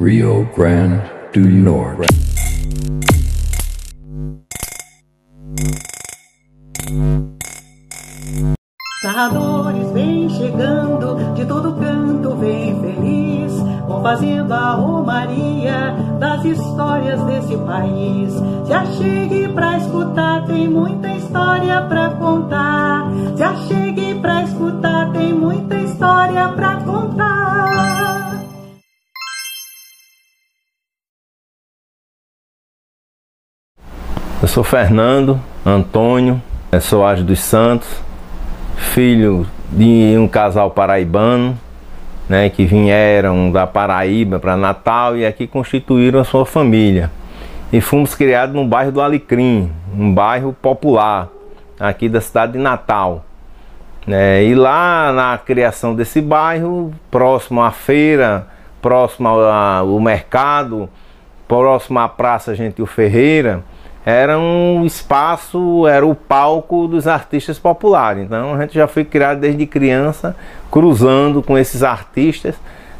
Rio Grande do Norte. Narradores vêm chegando, de todo canto vem feliz, vão fazendo a romaria das histórias desse país. Se achegue pra escutar, tem muita história pra contar. Se achegue pra escutar, tem muita história pra contar. Eu sou Fernando Antônio Soares dos Santos, filho de um casal paraibano, né, que vieram da Paraíba para Natal e aqui constituíram a sua família. E fomos criados no bairro do Alecrim, um bairro popular aqui da cidade de Natal. E lá na criação desse bairro, próximo à feira, próximo ao mercado, próximo à Praça Gentil Ferreira, era um espaço, era o palco dos artistas populares. Então a gente já foi criado desde criança, cruzando com esses artistas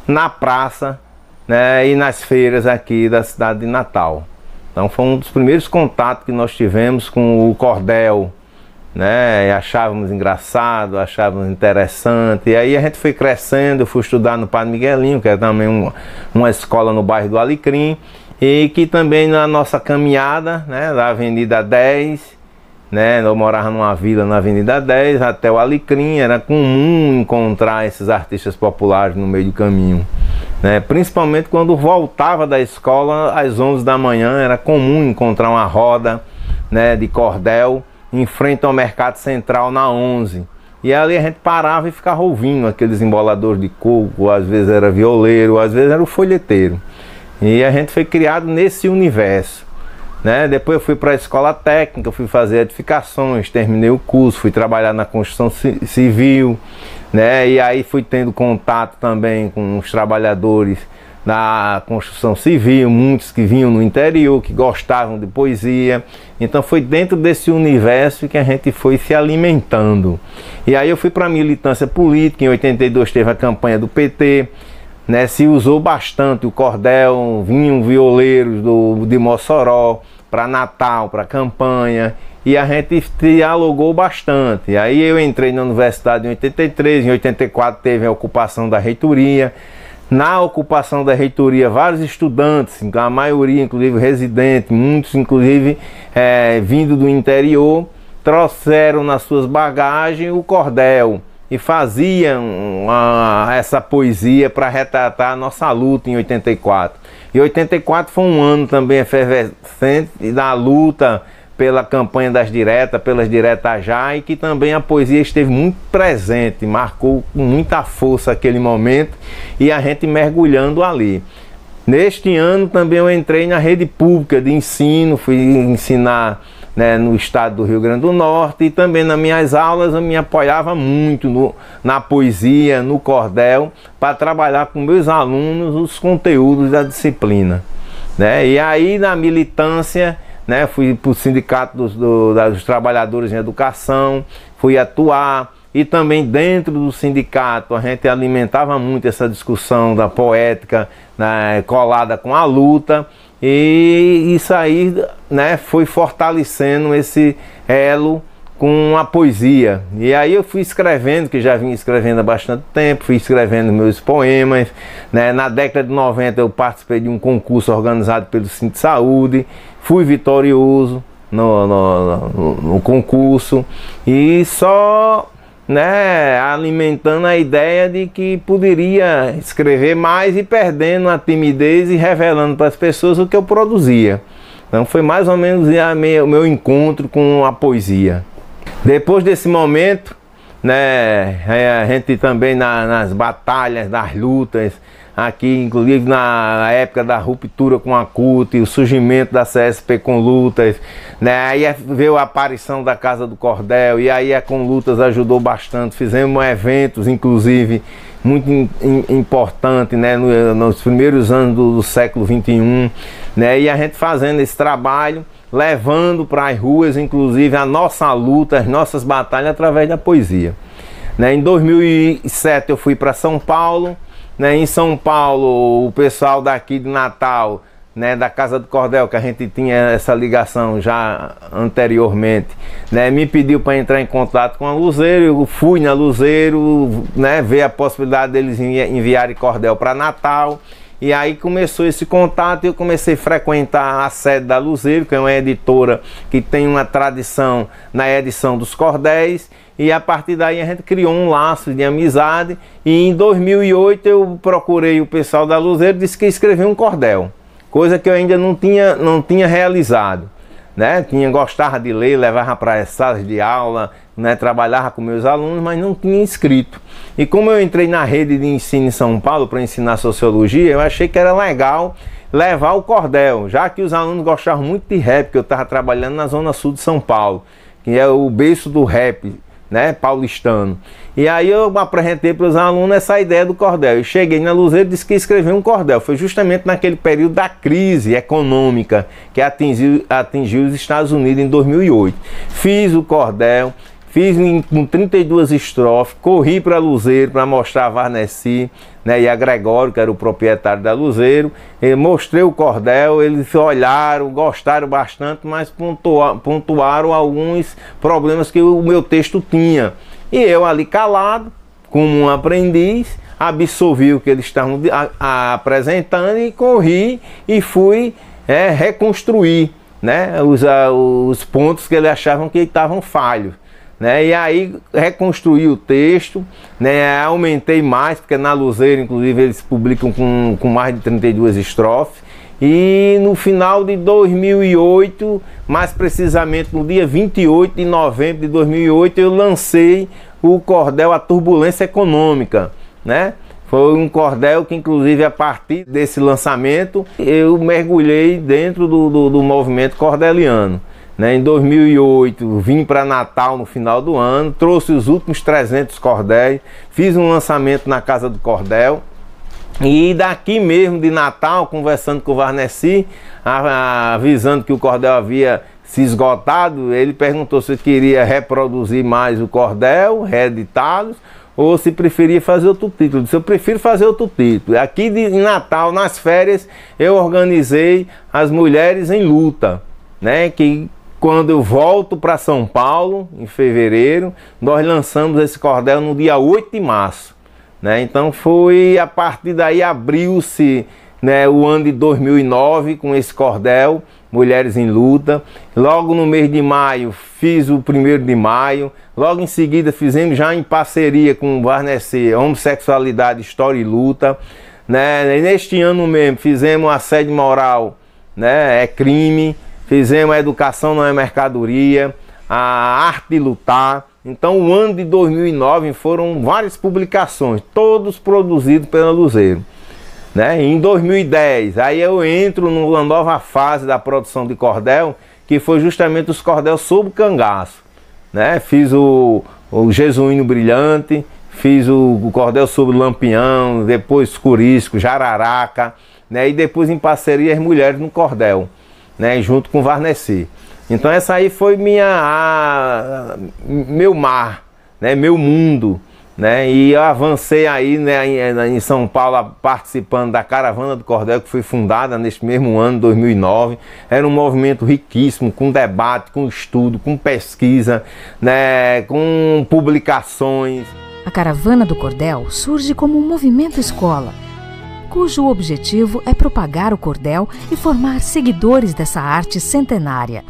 na praça, né, e nas feiras aqui da cidade de Natal. Então foi um dos primeiros contatos que nós tivemos com o cordel, né, e achávamos engraçado, achávamos interessante. E aí a gente foi crescendo, eu fui estudar no Padre Miguelinho, que é também uma escola no bairro do Alecrim. E que também na nossa caminhada, né, da Avenida 10, né, eu morava numa vila na Avenida 10, até o Alecrim, era comum encontrar esses artistas populares no meio do caminho. Né, principalmente quando voltava da escola às 11 da manhã, era comum encontrar uma roda, né, de cordel em frente ao Mercado Central na 11. E ali a gente parava e ficava ouvindo aqueles emboladores de coco, às vezes era violeiro, às vezes era o folheteiro. E a gente foi criado nesse universo, né? Depois eu fui para a escola técnica, fui fazer edificações, terminei o curso, fui trabalhar na construção civil, né? E aí fui tendo contato também com os trabalhadores da construção civil, muitos que vinham no interior, que gostavam de poesia. Então foi dentro desse universo que a gente foi se alimentando. E aí eu fui para a militância política, em 82 teve a campanha do PT, né, se usou bastante o cordel, vinham violeiros de Mossoró para Natal, para campanha, e a gente dialogou bastante. Aí eu entrei na universidade em 83, em 84 teve a ocupação da reitoria. Na ocupação da reitoria, vários estudantes, a maioria inclusive residentes, muitos inclusive vindo do interior, trouxeram nas suas bagagens o cordel e faziam essa poesia para retratar a nossa luta em 84. E 84 foi um ano também efervescente da luta pela campanha das diretas, pelas diretas já, e que também a poesia esteve muito presente, marcou com muita força aquele momento e a gente mergulhando ali. Neste ano também eu entrei na rede pública de ensino, fui ensinar, né, no estado do Rio Grande do Norte, e também nas minhas aulas eu me apoiava muito na poesia, no cordel, para trabalhar com meus alunos os conteúdos da disciplina. Né? E aí na militância, né, fui para o sindicato dos trabalhadores em educação, fui atuar, e também dentro do sindicato a gente alimentava muito essa discussão da poética, né, colada com a luta. E isso aí, né, foi fortalecendo esse elo com a poesia. E aí eu fui escrevendo, que já vinha escrevendo há bastante tempo, fui escrevendo meus poemas. Né? Na década de 90 eu participei de um concurso organizado pelo Centro de Saúde, fui vitorioso no concurso e só, né, alimentando a ideia de que poderia escrever mais e perdendo a timidez e revelando para as pessoas o que eu produzia. Então foi mais ou menos o meu encontro com a poesia. Depois desse momento, né, a gente também nas batalhas, das lutas, aqui inclusive na época da ruptura com a CUT, o surgimento da CSP com lutas, né, aí veio a aparição da Casa do Cordel, e aí a Com Lutas ajudou bastante, fizemos eventos inclusive muito importantes, né, nos primeiros anos do século XXI, né, e a gente fazendo esse trabalho, levando para as ruas inclusive a nossa luta, as nossas batalhas através da poesia. Né, em 2007 eu fui para São Paulo, né, em São Paulo, o pessoal daqui de Natal, né, da Casa do Cordel, que a gente tinha essa ligação já anteriormente, né, me pediu para entrar em contato com a Luzeiro. Eu fui na Luzeiro, né, ver a possibilidade deles enviarem cordel para Natal. E aí começou esse contato e eu comecei a frequentar a sede da Luzeiro, que é uma editora que tem uma tradição na edição dos cordéis. E a partir daí a gente criou um laço de amizade. E em 2008 eu procurei o pessoal da Luzeiro e disse que ia escrever um cordel, coisa que eu ainda não tinha realizado, né? Gostava de ler, levava para as salas de aula, né? Trabalhava com meus alunos, mas não tinha escrito. E como eu entrei na rede de ensino em São Paulo para ensinar sociologia, eu achei que era legal levar o cordel, já que os alunos gostavam muito de rap, que eu estava trabalhando na zona sul de São Paulo, que é o berço do rap, né, paulistano. E aí eu apresentei para os alunos essa ideia do cordel. Eu cheguei na Luzeiro e disse que ia escrever um cordel. Foi justamente naquele período da crise econômica que atingiu os Estados Unidos em 2008. Fiz o cordel, fiz com 32 estrofes, corri para Luzeiro para mostrar a Varnesi, né, e a Gregório, que era o proprietário da Luzeiro. Eu mostrei o cordel, eles olharam, gostaram bastante, mas pontuaram alguns problemas que o meu texto tinha. E eu ali calado, como um aprendiz, absorvi o que eles estavam apresentando e corri e fui reconstruir, né, os pontos que eles achavam que estavam falhos. Né, e aí reconstruí o texto, né, aumentei mais, porque na Luzeiro, inclusive, eles publicam com mais de 32 estrofes. E no final de 2008, mais precisamente no dia 28 de novembro de 2008, eu lancei o cordel A Turbulência Econômica, né? Foi um cordel que, inclusive, a partir desse lançamento, eu mergulhei dentro do movimento cordeliano. Em 2008 vim para Natal no final do ano, trouxe os últimos 300 cordéis, fiz um lançamento na Casa do Cordel. E daqui mesmo de Natal, conversando com o Varnesi, avisando que o cordel havia se esgotado, ele perguntou se eu queria reproduzir mais o cordel, reeditá-los, ou se preferia fazer outro título. Eu disse, eu prefiro fazer outro título. Aqui em Natal, nas férias, eu organizei as Mulheres em Luta, né, que quando eu volto para São Paulo, em fevereiro, nós lançamos esse cordel no dia 8 de março. Né? Então foi a partir daí, abriu-se, né, o ano de 2009 com esse cordel, Mulheres em Luta. Logo no mês de maio fiz o 1º de maio. Logo em seguida fizemos já em parceria com o Varnesi, Homossexualidade, História e Luta. Né? E neste ano mesmo fizemos Assédio Moral, né, é crime. Fizemos a Educação Não é Mercadoria, a Arte de Lutar. Então o ano de 2009 foram várias publicações, todos produzidos pela Luzeiro. Né? Em 2010, aí eu entro numa nova fase da produção de cordel, que foi justamente os cordéis sobre cangaço. Né? Fiz o Jesuíno Brilhante, fiz o cordel sobre Lampião, depois Curisco, Jararaca, né? E depois em parceria as Mulheres no Cordel, né, junto com o Varnesi. Então essa aí foi meu mar, né, meu mundo, né, e eu avancei aí, né, em São Paulo, participando da Caravana do Cordel, que foi fundada neste mesmo ano, 2009. Era um movimento riquíssimo, com debate, com estudo, com pesquisa, né, com publicações. A Caravana do Cordel surge como um movimento escola, cujo objetivo é propagar o cordel e formar seguidores dessa arte centenária,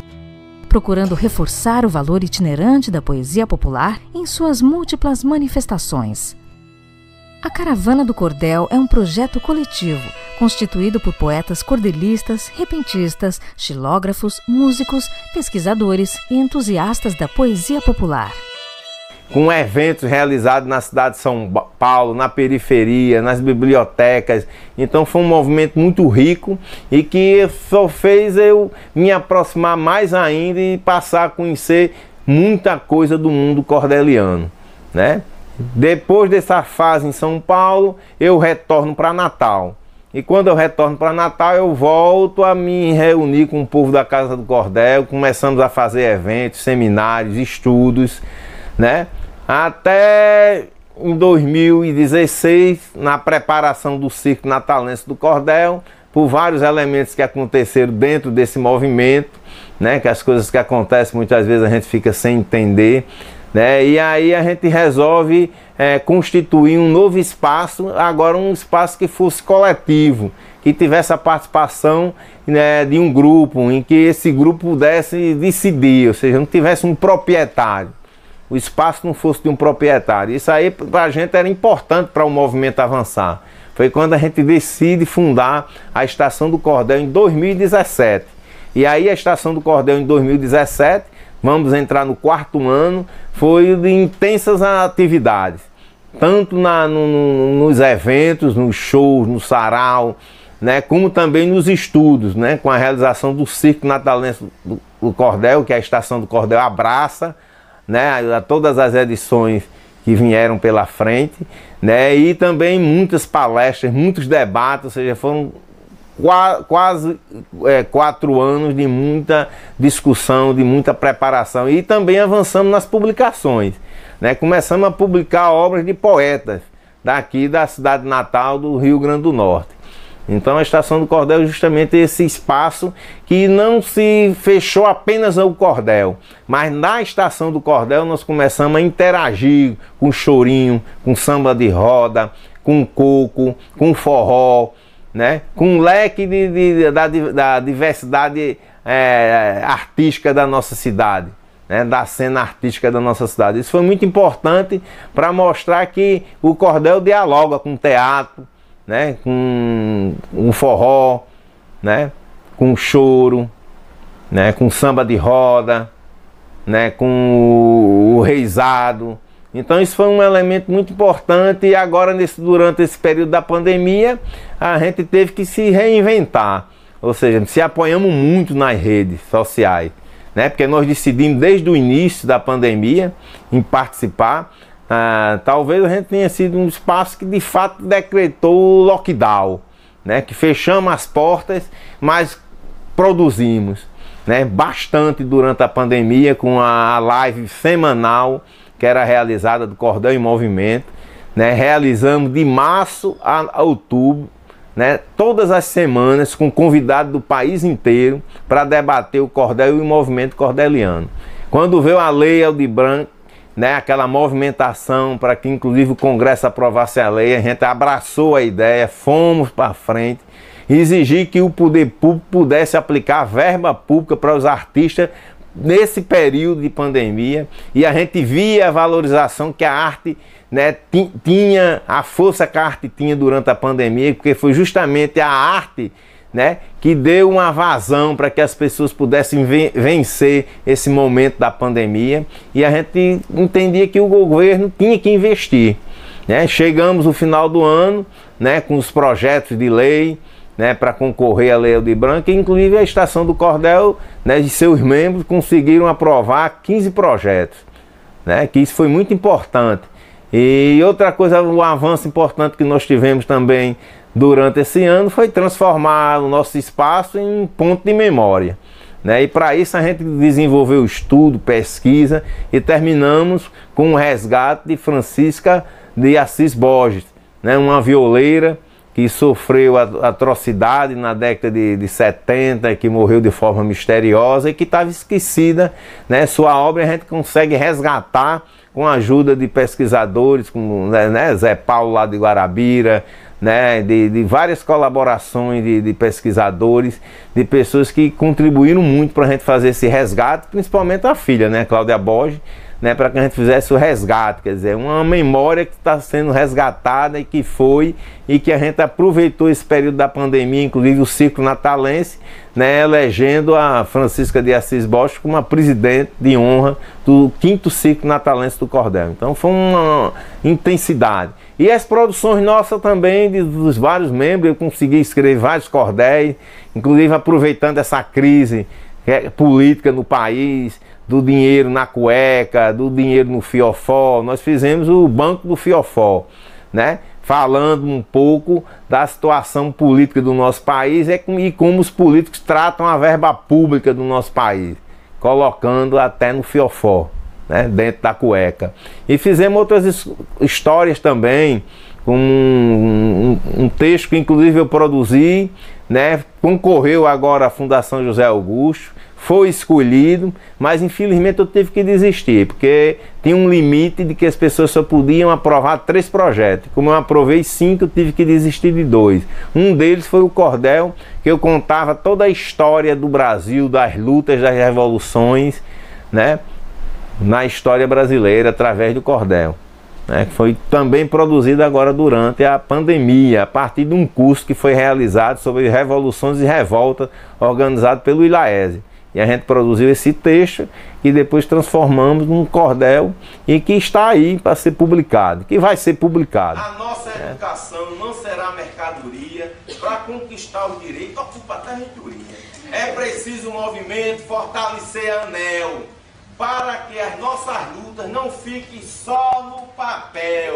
procurando reforçar o valor itinerante da poesia popular em suas múltiplas manifestações. A Caravana do Cordel é um projeto coletivo, constituído por poetas cordelistas, repentistas, xilógrafos, músicos, pesquisadores e entusiastas da poesia popular. Com eventos realizados na cidade de São Paulo, na periferia, nas bibliotecas. Então foi um movimento muito rico e que só fez eu me aproximar mais ainda e passar a conhecer muita coisa do mundo cordeliano, né? Depois dessa fase em São Paulo, eu retorno para Natal. E quando eu retorno para Natal, eu volto a me reunir com o povo da Casa do Cordel, começamos a fazer eventos, seminários, estudos, né? Até em 2016, na preparação do Círculo Natalense do Cordel, por vários elementos que aconteceram dentro desse movimento, né, que as coisas que acontecem muitas vezes a gente fica sem entender, né, e aí a gente resolve constituir um novo espaço, agora um espaço que fosse coletivo, que tivesse a participação, né, de um grupo, em que esse grupo pudesse decidir, ou seja, não tivesse um proprietário, o espaço não fosse de um proprietário. Isso aí para a gente era importante para o movimento avançar. Foi quando a gente decide fundar a Estação do Cordel em 2017. E aí a Estação do Cordel em 2017, vamos entrar no 4º ano, foi de intensas atividades, tanto nos eventos, nos shows, no sarau, né, como também nos estudos, né, com a realização do Círculo Natalense do Cordel, que a Estação do Cordel abraça, né, a todas as edições que vieram pela frente, né, e também muitas palestras, muitos debates, ou seja, foram quase 4 anos de muita discussão, de muita preparação, e também avançamos nas publicações, né, começamos a publicar obras de poetas daqui da cidade natal do Rio Grande do Norte. Então a Estação do Cordel é justamente esse espaço que não se fechou apenas ao cordel, mas na Estação do Cordel nós começamos a interagir com chorinho, com samba de roda, com coco, com forró, né? Com um leque da diversidade artística da nossa cidade, né? Da cena artística da nossa cidade. Isso foi muito importante para mostrar que o cordel dialoga com o teatro, né, com um forró, né, com choro, né, com samba de roda, né, com o reizado. Então isso foi um elemento muito importante, e agora durante esse período da pandemia a gente teve que se reinventar, ou seja, se apoiamos muito nas redes sociais, né, porque nós decidimos desde o início da pandemia em participar. Talvez a gente tenha sido um espaço que de fato decretou o lockdown, né? Que fechamos as portas, mas produzimos, né, bastante durante a pandemia, com a live semanal que era realizada do Cordel em Movimento, né? Realizamos de março a outubro, né, todas as semanas, com convidados do país inteiro para debater o cordel e o movimento cordeliano. Quando veio a Lei Aldir Blanc, né, aquela movimentação para que inclusive o Congresso aprovasse a lei, a gente abraçou a ideia, fomos para frente, exigir que o poder público pudesse aplicar verba pública para os artistas nesse período de pandemia, e a gente via a valorização que a arte, né, tinha, a força que a arte tinha durante a pandemia, porque foi justamente a arte, né, que deu uma vazão para que as pessoas pudessem vencer esse momento da pandemia, e a gente entendia que o governo tinha que investir, né? Chegamos no final do ano, né, com os projetos de lei, né, para concorrer à Lei Aldir Blanc, e inclusive a Estação do Cordel, né, e seus membros conseguiram aprovar 15 projetos, né, que isso foi muito importante. E outra coisa, um avanço importante que nós tivemos também durante esse ano foi transformar o nosso espaço em um ponto de memória, né? E para isso a gente desenvolveu estudo, pesquisa, e terminamos com o resgate de Francisca de Assis Borges, né? Uma violeira que sofreu atrocidade na década de 70, que morreu de forma misteriosa e que estava esquecida, né? Sua obra a gente consegue resgatar com a ajuda de pesquisadores, como, né, Zé Paulo lá de Guarabira, né, de várias colaborações de pesquisadores, de pessoas que contribuíram muito para a gente fazer esse resgate, principalmente a filha, né, Cláudia Borges, né, para que a gente fizesse o resgate, quer dizer, uma memória que está sendo resgatada e que foi, e que a gente aproveitou esse período da pandemia, inclusive o Círculo Natalense, né, elegendo a Francisca de Assis Borges como a presidente de honra do 5º Círculo Natalense do Cordel. Então foi uma intensidade. E as produções nossas também, dos vários membros, eu consegui escrever vários cordéis, inclusive aproveitando essa crise política no país, do dinheiro na cueca, do dinheiro no fiofó. Nós fizemos o Banco do Fiofó, né? Falando um pouco da situação política do nosso país e como os políticos tratam a verba pública do nosso país, colocando até no fiofó. né, dentro da cueca. E fizemos outras histórias também, com um texto que inclusive eu produzi, né, concorreu agora à Fundação José Augusto, foi escolhido, mas infelizmente eu tive que desistir, porque tinha um limite de que as pessoas só podiam aprovar 3 projetos. Como eu aprovei 5, eu tive que desistir de 2. Um deles foi o cordel, que eu contava toda a história do Brasil, das lutas, das revoluções, né, na história brasileira, através do cordel, né, que foi também produzido agora durante a pandemia, a partir de um curso que foi realizado sobre revoluções e revoltas, organizado pelo ILAESE. E a gente produziu esse texto e depois transformamos num cordel e que está aí para ser publicado, que vai ser publicado. A nossa educação não será mercadoria. Para conquistar o direito, ocupa a territoria. É preciso movimento, fortalecer a ANEL, para que as nossas lutas não fiquem só no papel.